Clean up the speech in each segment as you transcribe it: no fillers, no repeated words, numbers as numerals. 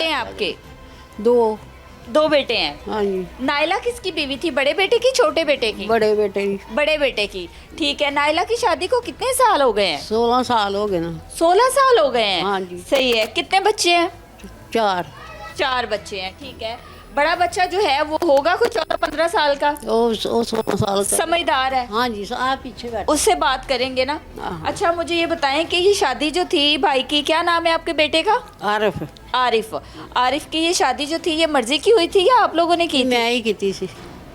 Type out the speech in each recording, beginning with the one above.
बेटे हैं आपके? 2। 2 बेटे हैं। हाँ जी। नायला किसकी बीवी थी, बड़े बेटे की छोटे बेटे की? बड़े बेटे की। बड़े बेटे की। ठीक है, नायला की शादी को कितने साल हो गए हैं? 16 साल हो गए ना। 16 साल हो गए हैं। हाँ जी। सही है। कितने बच्चे हैं? 4। 4 बच्चे हैं। ठीक है। बड़ा बच्चा जो है वो होगा कुछ और 15 साल का, वो 16 साल का। समझदार है। हाँ जी, आप पीछे बैठो। उससे बात करेंगे ना। हाँ। अच्छा, मुझे ये बताएं कि ये शादी जो थी भाई की, क्या नाम है आपके बेटे का? आरिफ। आरिफ। आरिफ की ये शादी जो थी, ये मर्जी की हुई थी या आप लोगों ने की थी? मैं ही की सी।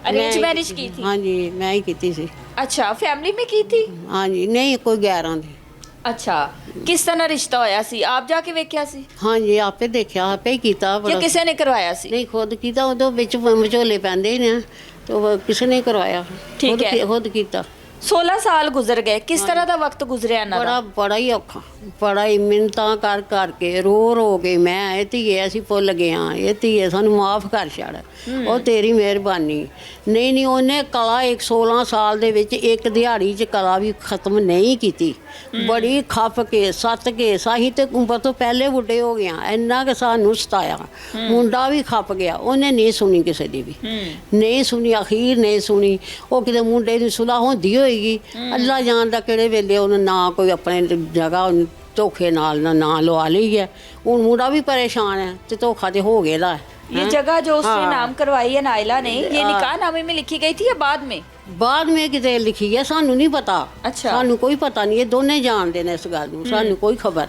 अरेंज मैं ही मैरिज की थी? हाँ जी, मैं ही की सी। अच्छा, फैमिली में की थी? हाँ जी, नहीं कोई 11 दी। अच्छा, किस तरह रिश्ता होया सी? आप जाके वेख्या सी हाँ जी, आपे देखिया, आपे ही कीता या बड़ा। किसी ने करवाया सी? नहीं, खुद कीता, ਉਹਦੇ ਵਿੱਚ ਵਿਚੋਲੇ ਪੈਂਦੇ ਹੀ ਨੇ, तो वो किसी ने करवाया। ठीक खुद है। खुद कीता। 16 साल गुजर गए, किस तरह का वक्त गुजरिया इन्हां दा? बड़ा ही औखਾ, बड़ा ही ਮਿੰਨਤਾਂ ਕਰ ਕਰਕੇ रो ਕੇ ਮੈਂ ਇਹ ਧੀਏ ਅਸੀਂ ਭੁੱਲ ਗਏ ਹਾਂ, ਇਹ ਧੀਏ ਸਾਨੂੰ ਮਾਫ ਕਰ ਛੱਡ, ਉਹ ਤੇਰੀ ਮਿਹਰਬਾਨੀ। ਨਹੀਂ ਉਹਨੇ ਕਲਾ 16 ਸਾਲ ਦੇ ਵਿੱਚ ਇੱਕ ਦਿਹਾੜੀ 'ਚ ਕਲਾ ਵੀ ਖਤਮ ਨਹੀਂ ਕੀਤੀ। ਬੜੀ ਖੱਪ ਕੇ ਸੱਤ ਕੇ ਸਾਹੀ ਤੇ ਉਮਰ ਤੋਂ ਪਹਿਲੇ ਬੁੱਢੇ ਹੋ ਗਿਆ, ਇੰਨਾ ਕਿ ਸਾਨੂੰ ਸਤਾਇਆ। ਮੁੰਡਾ ਵੀ ਖੱਪ ਗਿਆ, ਉਹਨੇ ਨਹੀਂ ਸੁਣੀ ਕਿਸੇ ਦੀ ਵੀ, ਨਹੀਂ ਸੁਣੀ, ਅਖੀਰ ਨਹੀਂ ਸੁਣੀ। ਉਹ ਕਿਤੇ ਮੁੰਡੇ ਦੀ ਸੁਲਾਹ ਹੁੰਦੀ ਹੋਏਗੀ, ਅੱਲਾ ਜਾਣਦਾ ਕਿਹੜੇ ਵੇਲੇ ਉਹਨੇ ਨਾ ਕੋਈ ਆਪਣੇ ਜਗ੍ਹਾ ਉਹਨੂੰ ਧੋਖੇ ਨਾਲ ਨਾ ਲਵਾ ਲਈ ਹੈ। ਹੁਣ ਮੁੰਡਾ भी परेशान है, तो धोखा तो हो गया है। ये जगह जो उसने हाँ। नाम करवाई है नायला ने, ये हाँ। निकाहनामे में लिखी गई थी या बाद में? बाद में किते लिखी है, सानू नहीं पता। अच्छा। सानू कोई पता नहीं, ये दोने जानते ने इस गल नूं, सानू कोई खबर